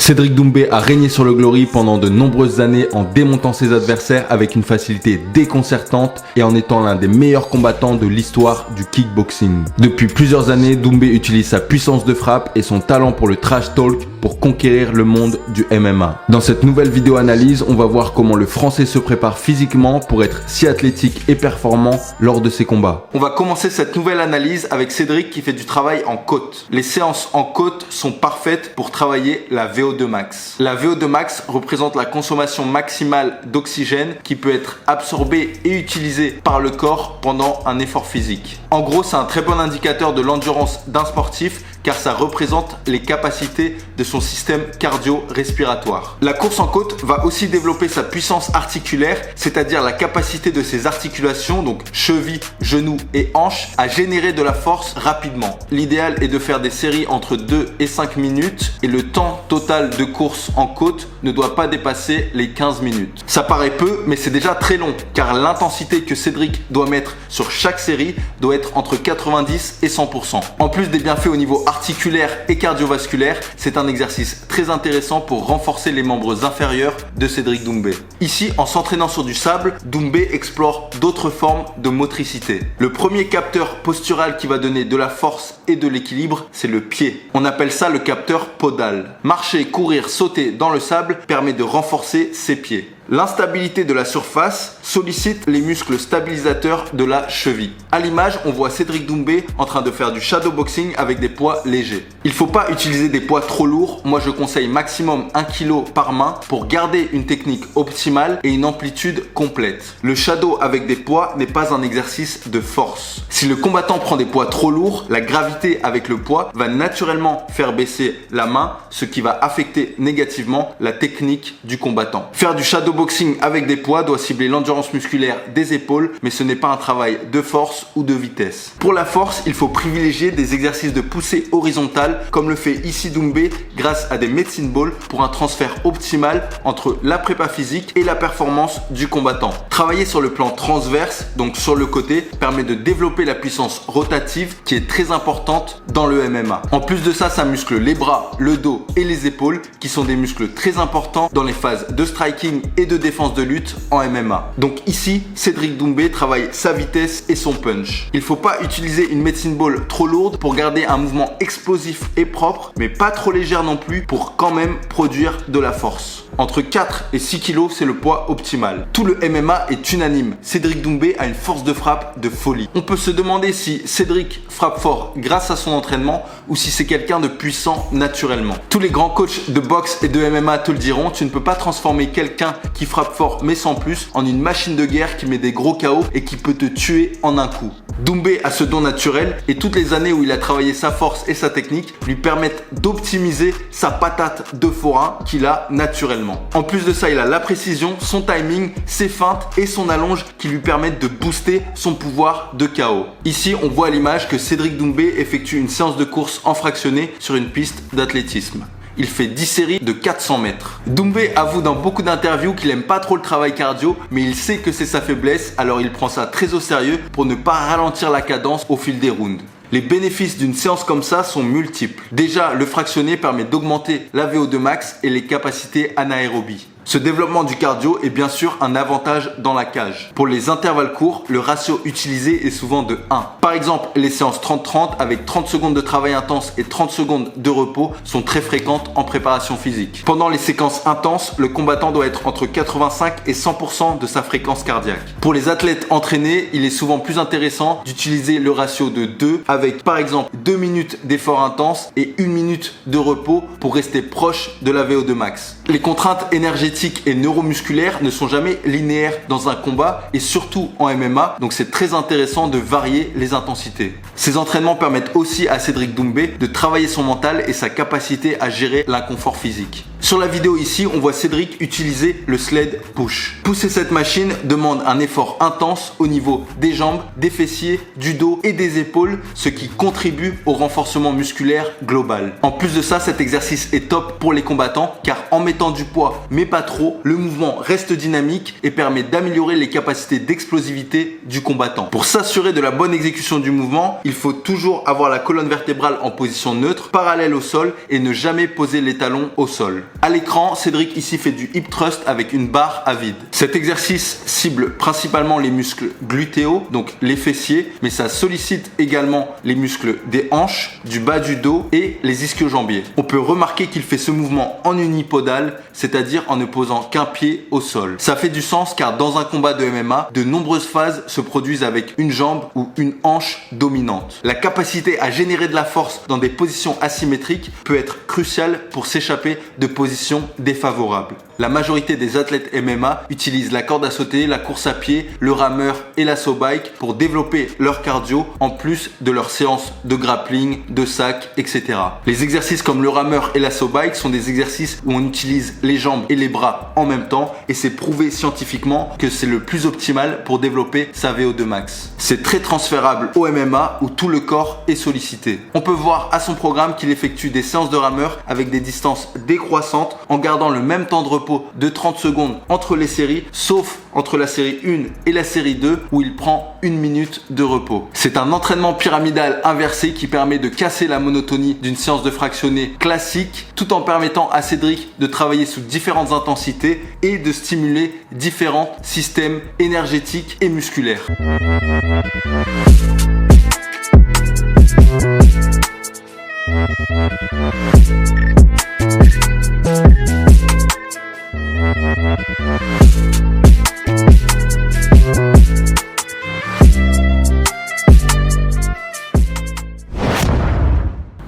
Cédric Doumbé a régné sur le Glory pendant de nombreuses années en démontant ses adversaires avec une facilité déconcertante et en étant l'un des meilleurs combattants de l'histoire du kickboxing. Depuis plusieurs années, Doumbé utilise sa puissance de frappe et son talent pour le trash talk pour conquérir le monde du MMA. Dans cette nouvelle vidéo analyse, on va voir comment le Français se prépare physiquement pour être si athlétique et performant lors de ses combats. On va commencer cette nouvelle analyse avec Cédric qui fait du travail en côte. Les séances en côte sont parfaites pour travailler la VO2 max. La VO2 max représente la consommation maximale d'oxygène qui peut être absorbée et utilisée par le corps pendant un effort physique. En gros, c'est un très bon indicateur de l'endurance d'un sportif car ça représente les capacités de son système cardio-respiratoire. La course en côte va aussi développer sa puissance articulaire, c'est-à-dire la capacité de ses articulations, donc chevilles, genoux et hanches, à générer de la force rapidement. L'idéal est de faire des séries entre 2 et 5 minutes et le temps total de course en côte ne doit pas dépasser les 15 minutes. Ça paraît peu, mais c'est déjà très long car l'intensité que Cédric doit mettre sur chaque série doit être entre 90 et 100%. En plus des bienfaits au niveau articulaire et cardiovasculaire, c'est un exercice très intéressant pour renforcer les membres inférieurs de Cédric Doumbé. Ici, en s'entraînant sur du sable, Doumbé explore d'autres formes de motricité. Le premier capteur postural qui va donner de la force et de l'équilibre, c'est le pied. On appelle ça le capteur podal. Marcher, courir, sauter dans le sable permet de renforcer ses pieds. L'instabilité de la surface sollicite les muscles stabilisateurs de la cheville. À l'image, on voit Cédric Doumbé en train de faire du shadowboxing avec des poids légers. Il ne faut pas utiliser des poids trop lourds. Moi, je conseille maximum 1 kg par main pour garder une technique optimale et une amplitude complète. Le shadow avec des poids n'est pas un exercice de force. Si le combattant prend des poids trop lourds, la gravité avec le poids va naturellement faire baisser la main, ce qui va affecter négativement la technique du combattant. Faire du shadowboxing avec des poids doit cibler l'endurance musculaire des épaules, mais ce n'est pas un travail de force ou de vitesse. Pour la force, il faut privilégier des exercices de poussée horizontale, comme le fait ici Doumbé grâce à des medicine balls pour un transfert optimal entre la prépa physique et la performance du combattant. Travailler sur le plan transverse, donc sur le côté, permet de développer la puissance rotative qui est très importante dans le MMA. En plus de ça, ça muscle les bras, le dos et les épaules qui sont des muscles très importants dans les phases de striking et de défense de lutte en MMA. Donc ici, Cédric Doumbé travaille sa vitesse et son punch. Il ne faut pas utiliser une medicine ball trop lourde pour garder un mouvement explosif et propre, mais pas trop légère non plus pour quand même produire de la force. Entre 4 et 6 kg, c'est le poids optimal. Tout le MMA est unanime. Cédric Doumbé a une force de frappe de folie. On peut se demander si Cédric frappe fort grâce à son entraînement ou si c'est quelqu'un de puissant naturellement. Tous les grands coachs de boxe et de MMA te le diront, tu ne peux pas transformer quelqu'un qui frappe fort mais sans plus en une machine de guerre qui met des gros KO et qui peut te tuer en un coup. Doumbé a ce don naturel et toutes les années où il a travaillé sa force et sa technique lui permettent d'optimiser sa patate de forain qu'il a naturellement. En plus de ça, il a la précision, son timing, ses feintes et son allonge qui lui permettent de booster son pouvoir de KO. Ici, on voit à l'image que Cédric Doumbé effectue une séance de course en fractionné sur une piste d'athlétisme. Il fait 10 séries de 400 mètres. Doumbé avoue dans beaucoup d'interviews qu'il aime pas trop le travail cardio, mais il sait que c'est sa faiblesse, alors il prend ça très au sérieux pour ne pas ralentir la cadence au fil des rounds. Les bénéfices d'une séance comme ça sont multiples. Déjà, le fractionné permet d'augmenter la VO2 max et les capacités anaérobies. Ce développement du cardio est bien sûr un avantage dans la cage. Pour les intervalles courts, le ratio utilisé est souvent de 1. Par exemple, les séances 30-30 avec 30 secondes de travail intense et 30 secondes de repos sont très fréquentes en préparation physique. Pendant les séquences intenses, le combattant doit être entre 85 et 100% de sa fréquence cardiaque. Pour les athlètes entraînés, il est souvent plus intéressant d'utiliser le ratio de 2 avec par exemple 2 minutes d'effort intense et 1 minute de repos pour rester proche de la VO2 max. Les contraintes énergétiques et neuromusculaires ne sont jamais linéaires dans un combat et surtout en MMA, donc c'est très intéressant de varier les intensités. Ces entraînements permettent aussi à Cédric Doumbé de travailler son mental et sa capacité à gérer l'inconfort physique. Sur la vidéo ici, on voit Cédric utiliser le sled push. Pousser cette machine demande un effort intense au niveau des jambes, des fessiers, du dos et des épaules, ce qui contribue au renforcement musculaire global. En plus de ça, cet exercice est top pour les combattants car en mettant du poids mais pas trop, le mouvement reste dynamique et permet d'améliorer les capacités d'explosivité du combattant. Pour s'assurer de la bonne exécution du mouvement, il faut toujours avoir la colonne vertébrale en position neutre, parallèle au sol et ne jamais poser les talons au sol. À l'écran, Cédric ici fait du hip thrust avec une barre à vide. Cet exercice cible principalement les muscles glutéaux, donc les fessiers, mais ça sollicite également les muscles des hanches, du bas du dos et les ischio-jambiers. On peut remarquer qu'il fait ce mouvement en unipodal, c'est-à-dire en ne posant qu'un pied au sol. Ça fait du sens car dans un combat de MMA, de nombreuses phases se produisent avec une jambe ou une hanche dominante. La capacité à générer de la force dans des positions asymétriques peut être cruciale pour s'échapper de positions défavorables. La majorité des athlètes MMA utilisent la corde à sauter, la course à pied, le rameur et l'assaut bike pour développer leur cardio en plus de leurs séances de grappling, de sac, etc. Les exercices comme le rameur et l'assaut bike sont des exercices où on utilise les jambes et les bras en même temps et c'est prouvé scientifiquement que c'est le plus optimal pour développer sa VO2 max. C'est très transférable au MMA où tout le corps est sollicité. On peut voir à son programme qu'il effectue des séances de rameur avec des distances décroissantes en gardant le même temps de repos de 30 secondes entre les séries, sauf entre la série 1 et la série 2 où il prend 1 minute de repos. C'est un entraînement pyramidal inversé qui permet de casser la monotonie d'une séance de fractionné classique tout en permettant à Cédric de travailler sous différentes intensités et de stimuler différents systèmes énergétiques et musculaires.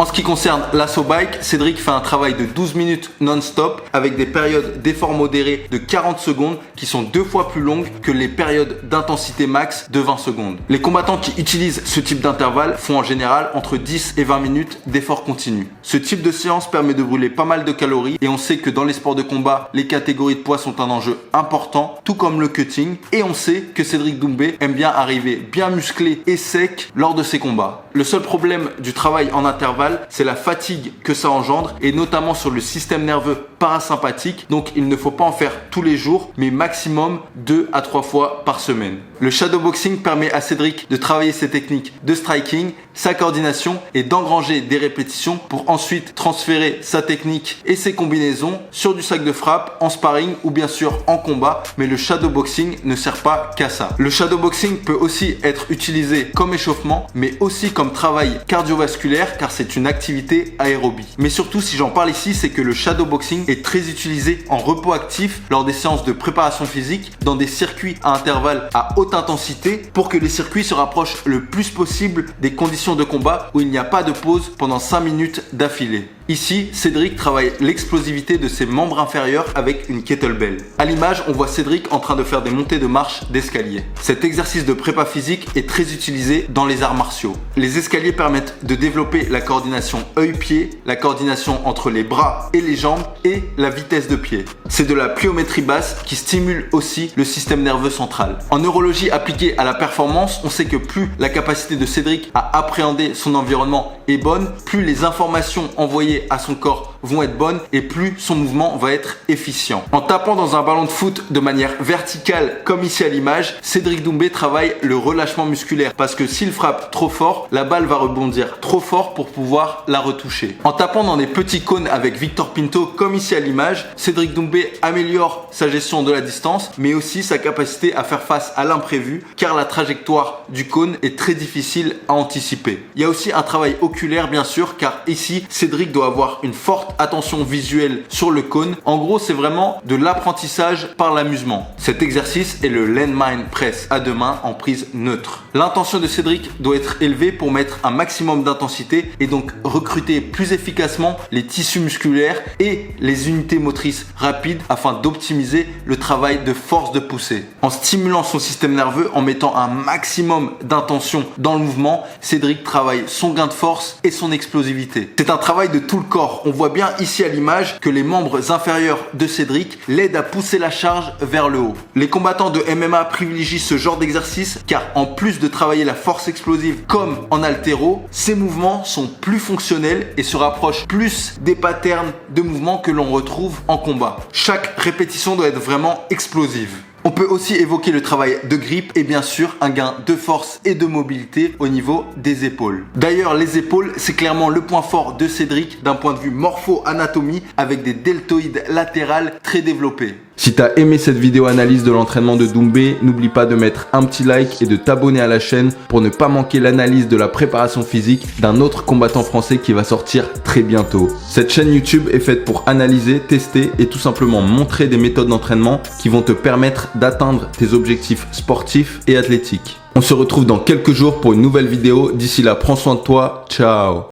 En ce qui concerne l'assaut bike, Cédric fait un travail de 12 minutes non-stop avec des périodes d'effort modéré de 40 secondes qui sont 2 fois plus longues que les périodes d'intensité max de 20 secondes. Les combattants qui utilisent ce type d'intervalle font en général entre 10 et 20 minutes d'effort continu. Ce type de séance permet de brûler pas mal de calories et on sait que dans les sports de combat, les catégories de poids sont un enjeu important, tout comme le cutting, et on sait que Cédric Doumbé aime bien arriver bien musclé et sec lors de ses combats. Le seul problème du travail en intervalle, c'est la fatigue que ça engendre et notamment sur le système nerveux parasympathique. Donc il ne faut pas en faire tous les jours mais maximum 2 à 3 fois par semaine. Le shadowboxing permet à Cédric de travailler ses techniques de striking, sa coordination et d'engranger des répétitions pour ensuite transférer sa technique et ses combinaisons sur du sac de frappe, en sparring ou bien sûr en combat, mais le shadowboxing ne sert pas qu'à ça. Le shadowboxing peut aussi être utilisé comme échauffement mais aussi comme travail cardiovasculaire car c'est une activité aérobie. Mais surtout, si j'en parle ici, c'est que le shadowboxing est très utilisé en repos actif lors des séances de préparation physique dans des circuits à intervalles à haute intensité pour que les circuits se rapprochent le plus possible des conditions de combat où il n'y a pas de pause pendant 5 minutes d'affilée. Ici, Cédric travaille l'explosivité de ses membres inférieurs avec une kettlebell. À l'image, on voit Cédric en train de faire des montées de marche d'escalier. Cet exercice de prépa physique est très utilisé dans les arts martiaux. Les escaliers permettent de développer la coordination œil-pied, la coordination entre les bras et les jambes et la vitesse de pied. C'est de la pliométrie basse qui stimule aussi le système nerveux central. En neurologie appliquée à la performance, on sait que plus la capacité de Cédric à appréhender son environnement est bonne, plus les informations envoyées à son corps vont être bonnes et plus son mouvement va être efficient. En tapant dans un ballon de foot de manière verticale comme ici à l'image, Cédric Doumbé travaille le relâchement musculaire parce que s'il frappe trop fort, la balle va rebondir trop fort pour pouvoir la retoucher. En tapant dans des petits cônes avec Victor Pinto comme ici à l'image, Cédric Doumbé améliore sa gestion de la distance mais aussi sa capacité à faire face à l'imprévu car la trajectoire du cône est très difficile à anticiper. Il y a aussi un travail oculaire bien sûr car ici Cédric doit avoir une forte attention visuelle sur le cône. En gros, c'est vraiment de l'apprentissage par l'amusement. Cet exercice est le landmine press à 2 mains en prise neutre. L'intention de Cédric doit être élevée pour mettre un maximum d'intensité et donc recruter plus efficacement les tissus musculaires et les unités motrices rapides afin d'optimiser le travail de force de poussée. En stimulant son système nerveux, en mettant un maximum d'intention dans le mouvement, Cédric travaille son gain de force et son explosivité. C'est un travail de tout le corps. On voit bien ici à l'image que les membres inférieurs de Cédric l'aident à pousser la charge vers le haut. Les combattants de MMA privilégient ce genre d'exercice car en plus de travailler la force explosive comme en haltéro, ces mouvements sont plus fonctionnels et se rapprochent plus des patterns de mouvements que l'on retrouve en combat. Chaque répétition doit être vraiment explosive. On peut aussi évoquer le travail de grippe et bien sûr un gain de force et de mobilité au niveau des épaules. D'ailleurs, les épaules, c'est clairement le point fort de Cédric d'un point de vue morpho-anatomie avec des deltoïdes latérales très développées. Si t'as aimé cette vidéo analyse de l'entraînement de Doumbé, n'oublie pas de mettre un petit like et de t'abonner à la chaîne pour ne pas manquer l'analyse de la préparation physique d'un autre combattant français qui va sortir très bientôt. Cette chaîne YouTube est faite pour analyser, tester et tout simplement montrer des méthodes d'entraînement qui vont te permettre d'atteindre tes objectifs sportifs et athlétiques. On se retrouve dans quelques jours pour une nouvelle vidéo. D'ici là, prends soin de toi. Ciao.